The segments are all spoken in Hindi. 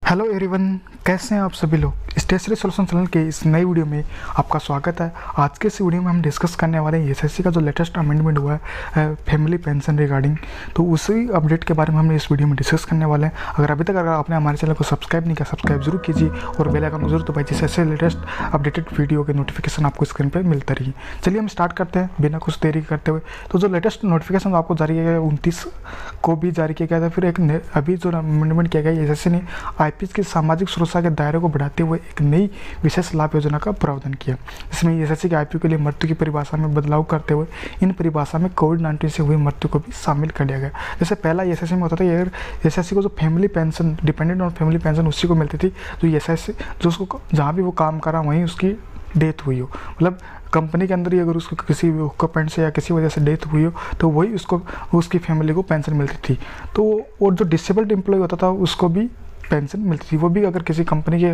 हेलो एवरीवन, कैसे हैं आप सभी लोग। स्टेशनरी सॉल्यूशन चैनल के इस नई वीडियो में आपका स्वागत है। आज के इस वीडियो में हम डिस्कस करने वाले हैं एसएससी का जो लेटेस्ट अमेंडमेंट हुआ है फैमिली पेंशन रिगार्डिंग, तो उसी अपडेट के बारे में हम इस वीडियो में डिस्कस करने वाले हैं। अगर आपने हमारे चैनल को सब्सक्राइब नहीं किया, सब्सक्राइब जरूर कीजिए और बेल आइकन को जरूर दबाइए, जिससे ऐसे लेटेस्ट अपडेटेड वीडियो के नोटिफिकेशन आपको स्क्रीन पर मिलता रही। चलिए हम स्टार्ट करते हैं बिना कुछ देरी करते हुए। तो जो लेटेस्ट नोटिफिकेशन आपको जारी किया गया 29 को भी जारी किया गया था, फिर एक अभी जो अमेंडमेंट किया गया एसएससी ने आईपीएस की सामाजिक सुरक्षा के दायरे को बढ़ाते हुए एक नई विशेष लाभ योजना का प्रावधान किया। इसमें एसएससी के आईपीओ के लिए मृत्यु की परिभाषा में बदलाव करते हुए इन परिभाषा में कोविड-19 से हुई मृत्यु को भी शामिल कर लिया गया। जैसे पहला एसएससी में होता था, एसएससी को जो family pension, dependent on family pension उसी को मिलती थी जो एसएससी जो उसको जहाँ भी वो काम करा वहीं उसकी डेथ हुई हो, मतलब कंपनी के अंदर ही अगर उसको किसी ऑक्यूपेंट से या किसी वजह से डेथ हुई हो तो वही उसको उसकी फैमिली को पेंशन मिलती थी। तो और जो डिसेबल्ड एम्प्लॉय होता था उसको भी पेंशन मिलती थी, वो भी अगर किसी कंपनी के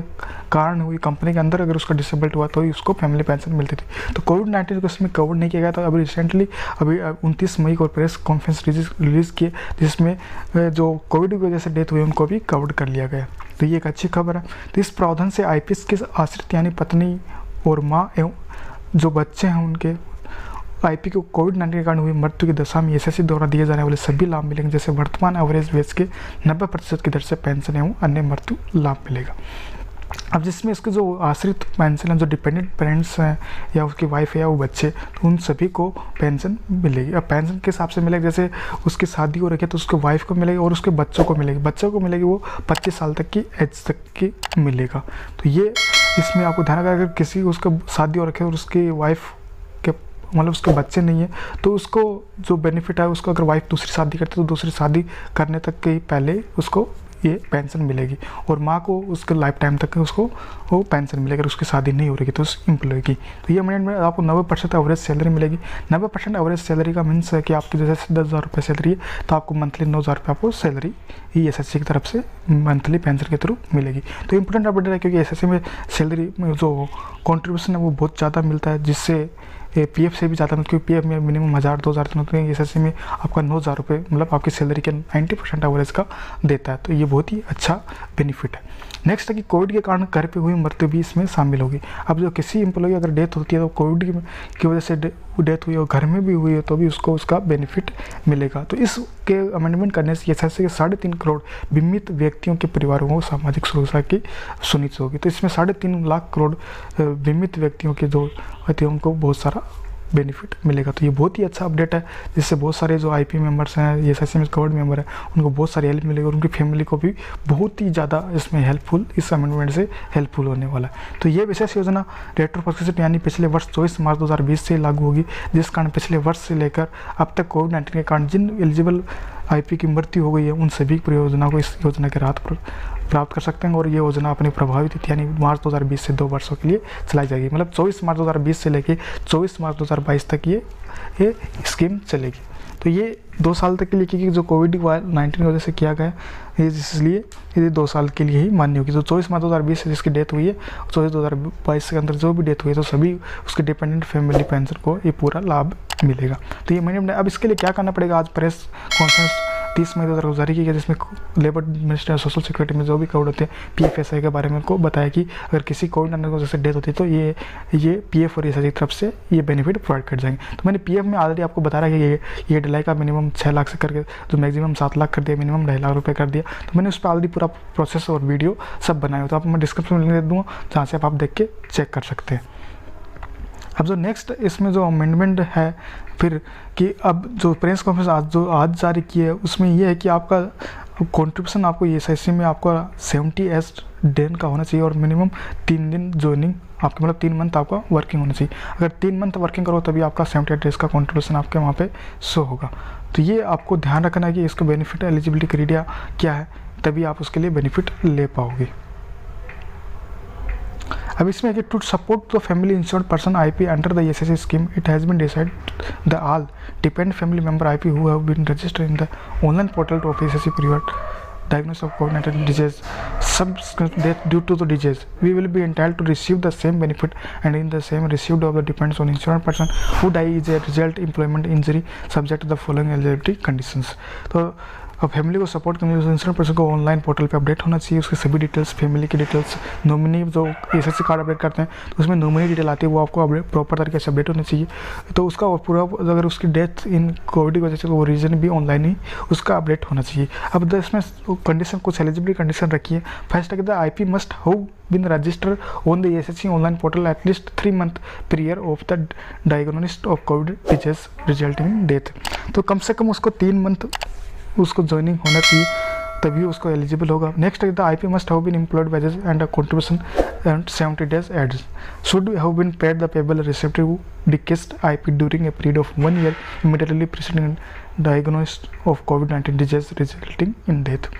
कारण हुई, कंपनी के अंदर अगर उसका डिसेबल्ड हुआ तो ही उसको फैमिली पेंशन मिलती थी। तो कोविड-19 को इसमें कवर नहीं किया गया था। अभी रिसेंटली 29 मई को प्रेस कॉन्फ्रेंस रिलीज़ किए जिसमें जो कोविड की वजह से डेथ हुई उनको भी कवर कर लिया गया। तो ये एक अच्छी खबर है। तो इस प्रावधान से आईपीएस के आश्रित यानी पत्नी और माँ एवं जो बच्चे हैं उनके आईपी को कोविड-19 के कारण हुई मृत्यु की दशा में एसएससी द्वारा दिए जाने वाले सभी लाभ मिलेंगे, जैसे वर्तमान एवरेज वेज के 90% की दर से पेंशन एवं अन्य मृत्यु लाभ मिलेगा। अब जिसमें इसके जो आश्रित पेंशन है, जो डिपेंडेंट पेरेंट्स हैं या उसकी वाइफ है या वो बच्चे, तो उन सभी को पेंशन मिलेगी। अब पेंशन के हिसाब से मिलेगी, जैसे उसकी शादी हो रखी है तो उसको वाइफ को मिलेगी और उसके बच्चों को मिलेगी। बच्चों को मिलेगी वो 25 साल तक की एज तक की मिलेगा। तो ये इसमें आपको ध्यान रखना, अगर किसी उसका शादी हो रखी है और उसकी वाइफ के मतलब उसके बच्चे नहीं है तो उसको जो बेनिफिट है उसको, अगर वाइफ दूसरी शादी करती है तो दूसरी शादी करने तक के पहले उसको ये पेंशन मिलेगी और माँ को उसके लाइफ टाइम तक उसको वो पेंशन मिलेगी अगर उसकी शादी नहीं हो रही तो उस एम्प्लॉय की। तो ये अमेंडमेंट में आपको 90% एवरेज सैलरी मिलेगी। 90% एवरेज सैलरी का मीन्स है कि आपकी जैसे 10,000 रुपये सैलरी है तो आपको मंथली 9,000 रुपये आपको सैलरी ये एसएससी की तरफ से मंथली पेंशन के थ्रू मिलेगी। तो इंपॉर्टेंट अपडेट है क्योंकि एसएससी में सैलरी में जो कॉन्ट्रीब्यूशन है वो बहुत ज़्यादा मिलता है, जिससे पीएफ से भी ज़्यादा, क्योंकि पीएफ में मिनिमम 1,000-2,000 होते हैं, एसएससी में आपका 9,000 रुपये मतलब आपकी सैलरी के 90% एवरेज का देता है। तो ये बहुत ही अच्छा बेनिफिट है। नेक्स्ट है कि कोविड के कारण घर पे हुई मृत्यु भी इसमें शामिल होगी। अब जो किसी एम्प्लॉय अगर डेथ होती है तो कोविड की वजह से डेथ हुई और घर में भी हुई है तो भी उसको उसका बेनिफिट मिलेगा। तो इसके अमेंडमेंट करने से एसएससी के 3.5 करोड़ बीमित व्यक्तियों के परिवारों को सामाजिक सुरक्षा की सुनिश्चित होगी। तो इसमें 3.5 लाख करोड़ बीमित व्यक्तियों के जो होते हैं उनको बहुत सारा बेनिफिट मिलेगा। तो ये बहुत ही अच्छा अपडेट है, जिससे बहुत सारे जो आईपी मेंबर्स हैं, एसएससी में कवर्ड मेंबर है, उनको बहुत सारी हेल्प मिलेगी और उनकी फैमिली को भी बहुत ही ज़्यादा इसमें हेल्पफुल, इस अमेंडमेंट से हेल्पफुल होने वाला है। तो ये विशेष योजना रेट्रोस्पेक्टिव यानी पिछले वर्ष 24 मार्च 2020 से लागू होगी, जिस कारण पिछले वर्ष से लेकर अब तक कोविड-19 के कारण जिन एलिजिबल आईपी की मृत्यु हो गई है उन सभी परियोजनाओं को इस योजना के राहत प्राप्त कर सकते हैं। और ये योजना अपनी प्रभावी तिथि यानी मार्च 2020 से 2 वर्षों के लिए चलाई जाएगी, मतलब 24 मार्च 2020 से लेके 24 मार्च 2022 तक ये स्कीम चलेगी। तो ये 2 साल तक के लिए, क्योंकि जो कोविड-19 की वजह से किया गया है इसलिए ये 2 साल के लिए ही मान्य होगी। तो 24 मार्च 2020 से जिसकी डेथ हुई है, 24 के अंदर जो भी डेथ हुई है तो सभी उसके डिपेंडेंट फैमिली पेंशन को ये पूरा लाभ मिलेगा। तो ये मैंने अब इसके लिए क्या करना पड़ेगा, आज प्रेस कॉन्फ्रेंस 30 मई 2000 को जारी की गई, जिसमें लेबर मिनिस्टर सोशल सिक्योरिटी में जो भी कवर होते हैं पीएफएसआई के बारे में उनको बताया कि अगर किसी कोविड-19 की वजह से डेथ होती है तो ये पीएफ और एसआई की तरफ से ये बेनिफिट प्रोवाइड कर जाएंगे। तो मैंने पीएफ में ऑलरेडी आपको बता रहा है कि ये ढलाई का मिनिमम 6 लाख से करके जो मैक्सिमम 7 लाख कर दिया, मिनिमम 2.5 लाख रुपये कर दिया। तो मैंने उस पर ऑलरेडी पूरा प्रोसेस और वीडियो सब बनाया हो, तो आप मैं डिस्क्रिप्शन में लिंक दे दूँगा जहाँ से आप देख के चेक कर सकते हैं। अब जो नेक्स्ट इसमें जो अमेंडमेंट है फिर कि अब जो प्रेस कॉन्फ्रेंस आज जारी की है उसमें ये है कि आपका कंट्रीब्यूशन आपको एसआईसी में आपका 70 दिन का होना चाहिए और मिनिमम 3 दिन ज्वाइनिंग आपके, मतलब 3 मंथ आपका वर्किंग होना चाहिए। अगर 3 मंथ वर्किंग करो तभी आपका 78 डेज का कंट्रीब्यूशन आपके वहाँ पे शो होगा। तो ये आपको ध्यान रखना है कि इसका बेनिफिट एलिजिबिलिटी क्राइटेरिया क्या है, तभी आप उसके लिए बेनिफिट ले पाओगे। अब इसमें कि to support the family insured person IP under the SSC scheme it has been decide the all depend family member IP who have been registered in the online portal of SSC period diagnosis of COVID-19 disease subsequent death due to the disease, we will be entitled to receive the same benefit and in the same received of the depends on insured person who die is a result employment injury subject to the following eligibility conditions। तो और फैमिली को सपोर्ट करने के इंश्योरेंस पर्सन को ऑनलाइन पोर्टल पे अपडेट होना चाहिए। उसके सभी डिटेल्स, फैमिली की डिटेल्स, नॉमिनी जो एसएससी कार्ड अपडेट करते हैं तो उसमें नॉमिनी डिटेल आती है, वो आपको अपडेट प्रॉपर तरीके से अपडेट होना चाहिए। तो उसका पूरा, अगर उसकी डेथ इन कोविड की वजह से वो रीज़न भी ऑनलाइन ही उसका अपडेट होना चाहिए। अब इसमें कंडीशन, कुछ एलिजिबिलिटी कंडीशन रखी है। फर्स्ट है कि the IP must have been registered on the SSC online portal at least 3 months prior of the diagnosis of COVID disease resulting in death. तो कम से कम उसको 3 month उसको ज्वाइनिंग होना चाहिए, तभी उसको एलिजिबल होगा। नेक्स्ट है the IP must have been employed wages and a contribution and 70 days aids should have been paid the payable receptive deceased IP during a period of 1 year immediately preceding diagnosis of कोविड-19 डिजीज रिजल्टिंग इन डेथ।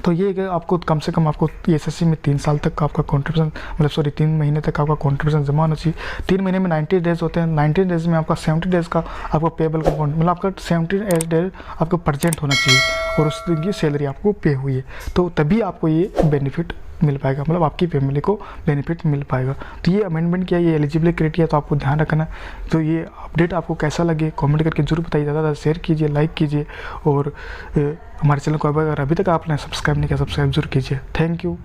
तो ये कि आपको कम से कम आपको SSC में 3 साल तक का आपका कॉन्ट्रीब्यूशन, मतलब सॉरी 3 महीने तक आपका कॉन्ट्रीब्यूशन जमा होना चाहिए। 3 महीने में 90 days होते हैं, 90 days में आपका 70 days का आपको पेबल कंपाउंड, मतलब आपका 70 days आपको परसेंट होना चाहिए और उस दिन की सैलरी आपको पे हुई है, तो तभी आपको ये बेनिफिट मिल पाएगा, मतलब आपकी फैमिली को बेनिफिट मिल पाएगा। तो ये अमेंडमेंट किया, ये एलिजिबिलिटी क्राइटेरिया, तो आपको ध्यान रखना। तो ये अपडेट आपको कैसा लगे कमेंट करके जरूर बताइए, ज़्यादा शेयर कीजिए, लाइक कीजिए और हमारे चैनल को अगर अभी तक आपने सब्सक्राइब नहीं किया सब्सक्राइब जरूर कीजिए। Thank you.